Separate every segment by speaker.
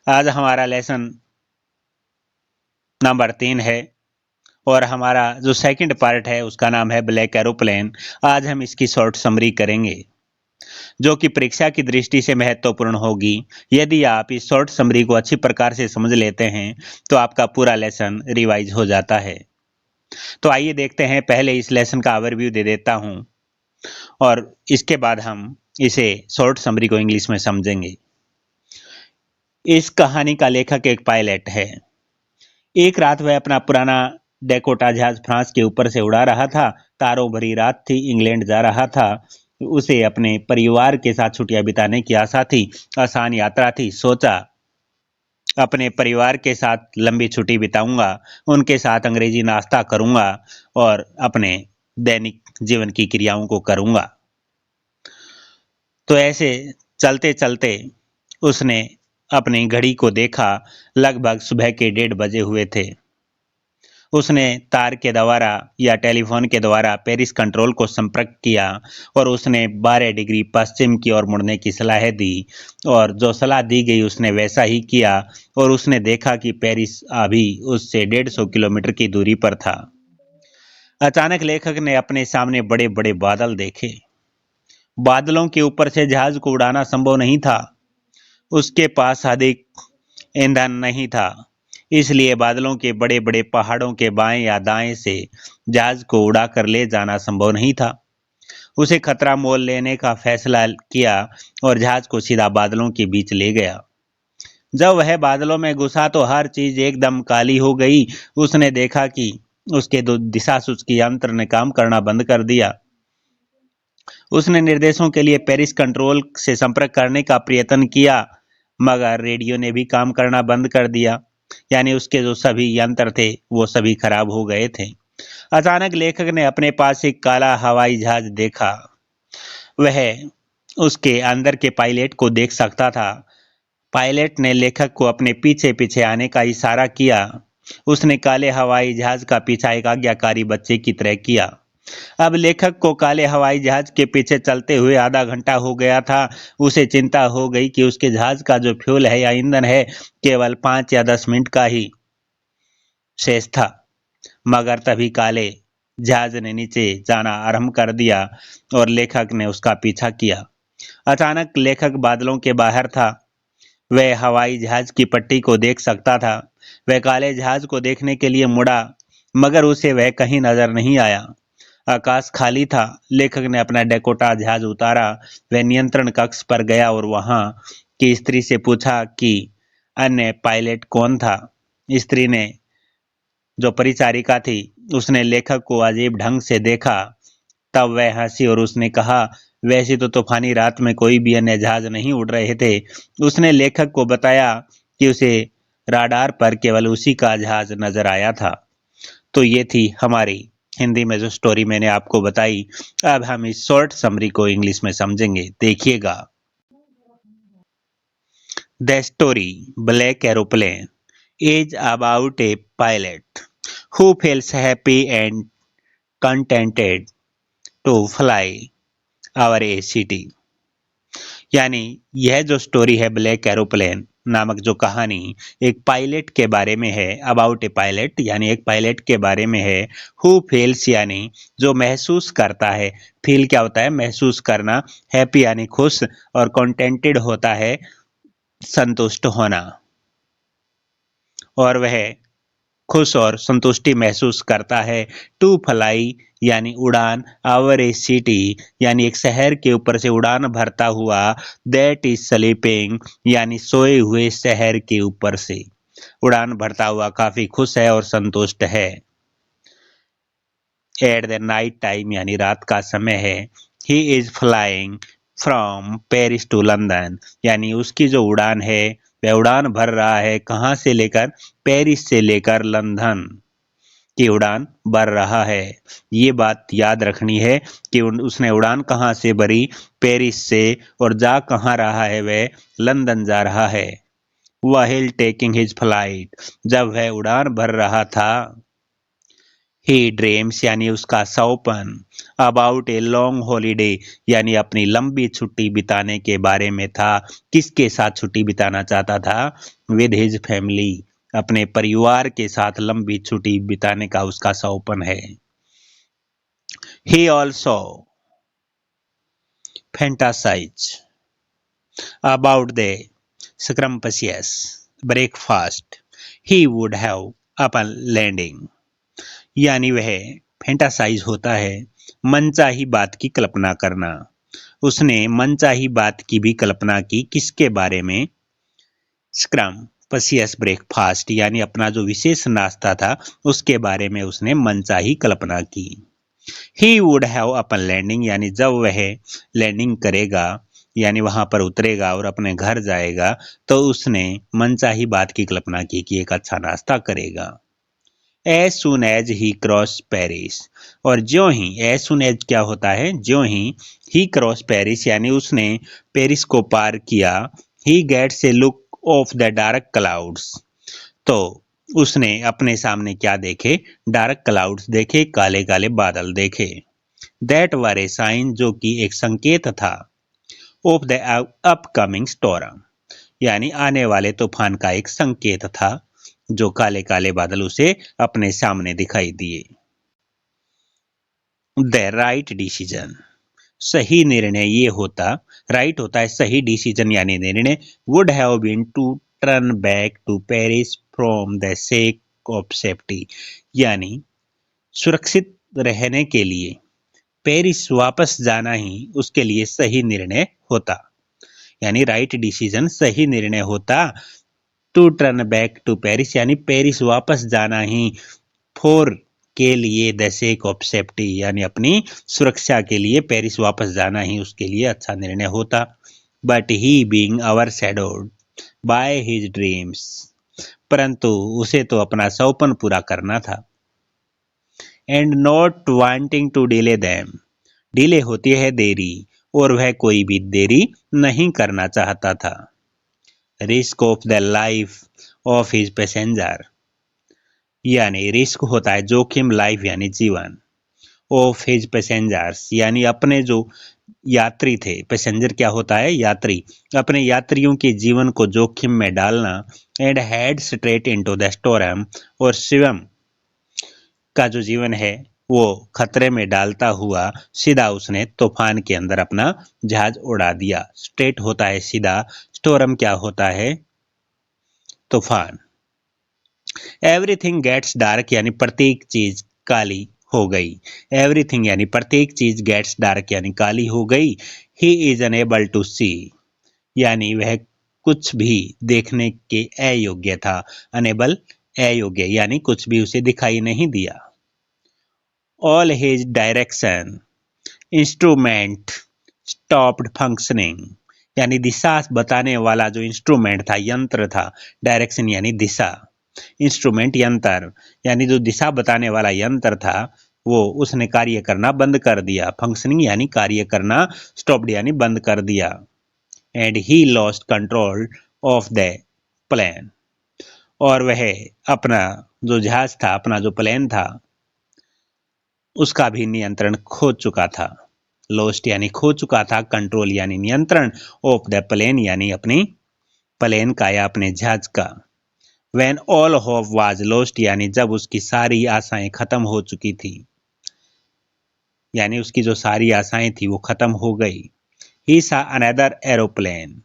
Speaker 1: आज हमारा lesson number 3 है और हमारा जो सेकंड पार्ट है उसका नाम है ब्लैक एरोप्लेन। आज हम इसकी शॉर्ट समरी करेंगे जो कि परीक्षा की दृष्टि से महत्वपूर्ण होगी। यदि आप इस शॉर्ट समरी को अच्छी प्रकार से समझ लेते हैं तो आपका पूरा लेसन रिवाइज हो जाता है। तो आइए देखते हैं, पहले इस लेसन का ओवरव्यू दे देता हूं और इसके बाद हम इसे शॉर्ट समरी को इंग्लिश में समझेंगे। इस कहानी का लेखक एक पायलट है। एक रात वह अपना पुराना डेकोटा जहाज फ्रांस के ऊपर से उड़ा रहा था। तारों भरी रात थी, इंग्लैंड जा रहा था। उसे अपने परिवार के साथ छुट्टियां बिताने की आशा थी। आसान यात्रा थी। सोचा अपने परिवार के साथ लंबी छुट्टी बिताऊंगा, उनके साथ अंग्रेजी नाश्ता करूंगा और अपने दैनिक जीवन की क्रियाओं को करूंगा। तो ऐसे चलते चलते उसने अपनी घड़ी को देखा। लगभग सुबह के 1:30 बजे हुए थे। उसने तार के द्वारा या टेलीफोन के द्वारा पेरिस कंट्रोल को संपर्क किया और उसने 12 डिग्री पश्चिम की ओर मुड़ने की सलाह दी और जो सलाह दी गई उसने वैसा ही किया और उसने देखा कि पेरिस अभी उससे 150 किलोमीटर की दूरी पर था। अचानक लेखक ने अपने सामने बड़े बड़े बादल देखे। बादलों के ऊपर से जहाज को उड़ाना संभव नहीं था। उसके पास अधिक ईंधन नहीं था, इसलिए बादलों के बड़े बड़े पहाड़ों के बाएं या दाएं से जहाज को उड़ा कर ले जाना संभव नहीं था। उसे खतरा मोल लेने का फैसला किया और जहाज को सीधा बादलों के बीच ले गया। जब वह बादलों में घुसा तो हर चीज एकदम काली हो गई। उसने देखा कि उसके दो दिशा सूचकी यंत्र ने काम करना बंद कर दिया। उसने निर्देशों के लिए पेरिस कंट्रोल से संपर्क करने का प्रयत्न किया, मगर रेडियो ने भी काम करना बंद कर दिया। यानी उसके जो सभी यंत्र थे वो सभी खराब हो गए थे। अचानक लेखक ने अपने पास एक काला हवाई जहाज देखा। वह उसके अंदर के पायलट को देख सकता था। पायलट ने लेखक को अपने पीछे पीछे आने का इशारा किया। उसने काले हवाई जहाज का पीछा एक आज्ञाकारी बच्चे की तरह किया। अब लेखक को काले हवाई जहाज के पीछे चलते हुए आधा घंटा हो गया था। उसे चिंता हो गई कि उसके जहाज का जो फ्यूल है या ईंधन है केवल 5 या 10 मिनट का ही शेष था। मगर तभी काले जहाज ने नीचे जाना आरंभ कर दिया और लेखक ने उसका पीछा किया। अचानक लेखक बादलों के बाहर था। वह हवाई जहाज की पट्टी को देख सकता था। वह काले जहाज को देखने के लिए मुड़ा, मगर उसे वह कहीं नजर नहीं आया। आकाश खाली था। लेखक ने अपना डेकोटा जहाज उतारा। वह नियंत्रण कक्ष पर गया और वहां की स्त्री से पूछा कि अन्य पायलट कौन था। स्त्री ने, जो परिचारिका थी, उसने लेखक को अजीब ढंग से देखा। तब वह हंसी और उसने कहा, वैसे तो तूफानी रात में कोई भी अन्य जहाज नहीं उड़ रहे थे। उसने लेखक को बताया कि उसे राडार पर केवल उसी का जहाज नजर आया था। तो ये थी हमारी हिंदी में जो स्टोरी मैंने आपको बताई। अब हम इस शॉर्ट समरी को इंग्लिश में समझेंगे, देखिएगा। The story black aeroplane is about a pilot who feels happy and contented to fly over a city। यानी यह जो स्टोरी है ब्लैक एरोप्लेन नामक जो कहानी एक पायलट के बारे में है। अबाउट ए पायलट यानी एक पायलट के बारे में है। हु फील्स यानी जो महसूस करता है। फील क्या होता है? महसूस करना। हैप्पी यानी खुश और कंटेंटेड होता है संतुष्ट होना। और वह खुश और संतुष्टि महसूस करता है। टू फ्लाई यानी उड़ान। ओवर ए सिटी यानी एक शहर के ऊपर से उड़ान भरता हुआ। दैट इज स्लीपिंग यानी सोए हुए शहर के ऊपर से उड़ान भरता हुआ काफी खुश है और संतुष्ट है। एट द नाइट टाइम यानी रात का समय है। He is flying from Paris to London यानी उसकी जो उड़ान है वह उड़ान भर रहा है। कहाँ से लेकर? पेरिस से लेकर लंदन की उड़ान भर रहा है। ये बात याद रखनी है कि उसने उड़ान कहाँ से भरी? पेरिस से। और जा कहाँ रहा है? वह लंदन जा रहा है। व्हाइल टेकिंग हिज फ्लाइट जब वह उड़ान भर रहा था। ही ड्रीम्स यानी उसका सौपन, अबाउट ए लॉन्ग हॉलीडे यानी अपनी लंबी छुट्टी बिताने के बारे में था। किसके साथ छुट्टी बिताना चाहता था? विद हिज फैमिली, अपने परिवार के साथ लंबी छुट्टी बिताने का उसका सौपन है। He also fantasize about the scrumptious breakfast he would have upon landing, यानी वह फैंटासाइज होता है मनचाही बात की कल्पना करना। उसने मनचाही बात की भी कल्पना की। किसके बारे में? स्क्रम पसियस ब्रेकफास्ट यानी अपना जो विशेष नाश्ता था उसके बारे में उसने मनचाही कल्पना की। He would have upon landing यानी जब वह लैंडिंग करेगा यानी वहां पर उतरेगा और अपने घर जाएगा तो उसने मनचाही बात की कल्पना की कि एक अच्छा नाश्ता करेगा। As soon as he cross Paris, और ज्यों ही, एज सुन एज क्या होता है? ज्यों ही क्रॉस पेरिस यानी उसने पेरिस को पार किया। He gets a look of the dark clouds, तो उसने अपने सामने क्या देखे? डार्क क्लाउड्स देखे, काले काले बादल देखे। दैट वर ए साइन, जो कि एक संकेत था। ऑफ द अपकमिंग स्टॉर्म, यानी आने वाले तूफान का एक संकेत था, जो काले काले बादल उसे अपने सामने दिखाई दिए। द राइट डिसीजन, सही निर्णय ये होता, राइट होता है सही, डिसीजन यानी निर्णय, would have been to turn back to Paris from the sake of safety, यानी सुरक्षित रहने के लिए पेरिस वापस जाना ही उसके लिए सही निर्णय होता। यानी राइट डिसीजन सही निर्णय होता। To turn back to Paris यानी पेरिस वापस जाना ही, फॉर के लिए, द सेक ऑफ सेफ्टी यानी अपनी सुरक्षा के लिए पेरिस वापस जाना ही उसके लिए अच्छा निर्णय होता। But he being our shadowed by his dreams, परंतु उसे तो अपना सौपन पूरा करना था। And not wanting to delay them, delay होती है देरी, और वह कोई भी देरी नहीं करना चाहता था। Risk of the life of his passenger, यानी रिस्क होता है जोखिम, लाइफ यानी जीवन, ऑफ हिज पैसेंजर्स यानी अपने जो यात्री थे। पैसेंजर क्या होता है? यात्री। अपने यात्रियों के जीवन को जोखिम में डालना। And head straight into the storm, और शिवम का जो जीवन है वो खतरे में डालता हुआ सीधा उसने तूफान के अंदर अपना जहाज उड़ा दिया। स्ट्रेट होता है सीधा, स्टॉर्म क्या होता है? तूफान। एवरीथिंग गेट्स डार्क यानी प्रत्येक चीज काली हो गई। एवरीथिंग यानी प्रत्येक चीज, गेट्स डार्क यानी काली हो गई। ही इज अनेबल टू सी, यानी वह कुछ भी देखने के अयोग्य था। अनेबल अयोग्य यानी कुछ भी उसे दिखाई नहीं दिया। All his direction instrument stopped functioning, यानी दिशा बताने वाला जो इंस्ट्रूमेंट था, यंत्र था। डायरेक्शन यानी दिशा, इंस्ट्रूमेंट यंत्र, यानी जो दिशा बताने वाला यंत्र था वो उसने कार्य करना बंद कर दिया। फंक्शनिंग यानी कार्य करना, स्टॉप्ड यानी बंद कर दिया। And he lost control of the plane, और वह अपना जो जहाज था, अपना जो प्लेन था, उसका भी नियंत्रण खो चुका था। लॉस्ट यानी खो चुका था, कंट्रोल यानी नियंत्रण, ऑफ द प्लेन यानी अपनी प्लेन का या अपने जहाज का। When all hope was lost, यानी जब उसकी सारी आशाएं खत्म हो चुकी थी, यानी उसकी जो सारी आशाएं थी वो खत्म हो गई। He saw another aeroplane,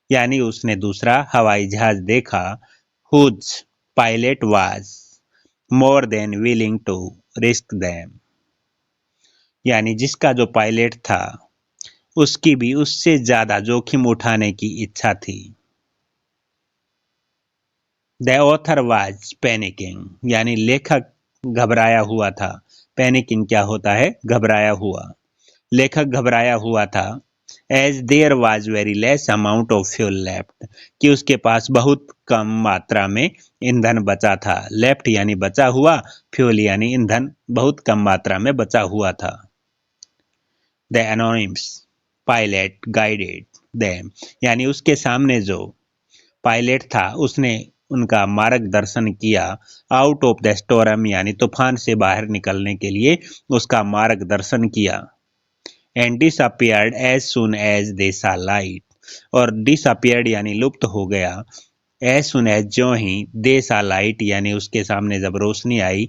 Speaker 1: यानी उसने दूसरा हवाई जहाज देखा। Whose pilot was more than willing to risk them, यानी जिसका जो पायलट था उसकी भी उससे ज्यादा जोखिम उठाने की इच्छा थी। द ऑथर वाज पैनिकिंग, यानी लेखक घबराया हुआ था। पैनिकिंग क्या होता है? घबराया हुआ। लेखक घबराया हुआ था। As there was very less amount of fuel left, कि उसके पास बहुत कम मात्रा में ईंधन बचा था। लेफ्ट यानी बचा हुआ, फ्यूल यानी ईंधन बहुत कम मात्रा में बचा हुआ था। The anonymous pilot guided them, यानी उसके सामने जो पायलट था उसने उनका मार्गदर्शन किया। आउट ऑफ द स्टॉर्म यानी तूफान से बाहर निकलने के लिए उसका मार्गदर्शन किया। And disappeared as soon as they saw light, और डिसअपियर्ड यानी लुप्त हो गया। एज सुन एज ज्यों ही, दे सा लाइट यानी उसके सामने जब रोशनी आई,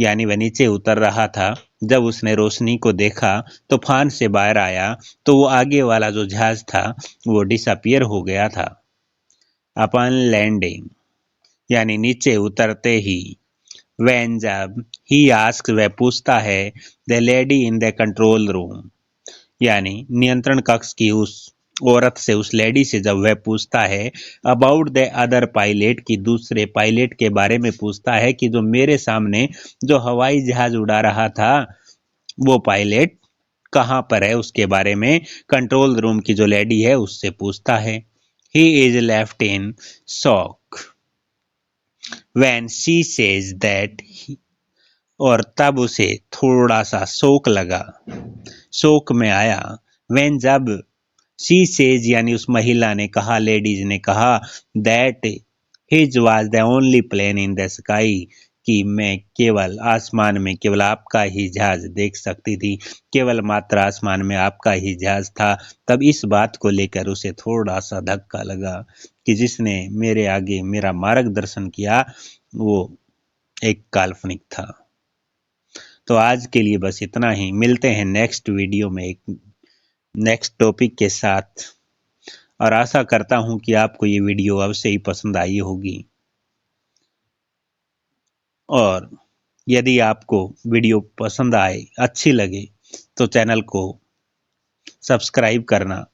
Speaker 1: यानी वह नीचे उतर रहा था, जब उसने रोशनी को देखा, तूफान से बाहर आया, तो वो आगे वाला जो जहाज था वो डिसअपियर हो गया था। अपन लैंडिंग यानी नीचे उतरते ही। व्हेन जब, ही आस्क वह पूछता है, the lady in the control room यानी नियंत्रण कक्ष की उस औरत से, उस लेडी से जब वह पूछता है, अबाउट द अदर पायलट की दूसरे पायलट के बारे में पूछता है कि जो मेरे सामने जो हवाई जहाज उड़ा रहा था वो पायलट कहाँ पर है, उसके बारे में कंट्रोल रूम की जो लेडी है उससे पूछता है। He is left in shock when she says that, और तब उसे थोड़ा सा शोक लगा, शोक में आया। व्हेन जब, शी सेज यानी उस महिला ने कहा, लेडीज ने कहा, that his was the only plane in the sky, कि मैं केवल आसमान में केवल आपका ही जहाज देख सकती थी, केवल मात्र आसमान में आपका ही जहाज था। तब इस बात को लेकर उसे थोड़ा सा धक्का लगा कि जिसने मेरे आगे मेरा मार्गदर्शन किया वो एक काल्पनिक था। तो आज के लिए बस इतना ही। मिलते हैं नेक्स्ट वीडियो में एक नेक्स्ट टॉपिक के साथ, और आशा करता हूं कि आपको ये वीडियो अवश्य ही पसंद आई होगी। और यदि आपको वीडियो पसंद आए, अच्छी लगे, तो चैनल को सब्सक्राइब करना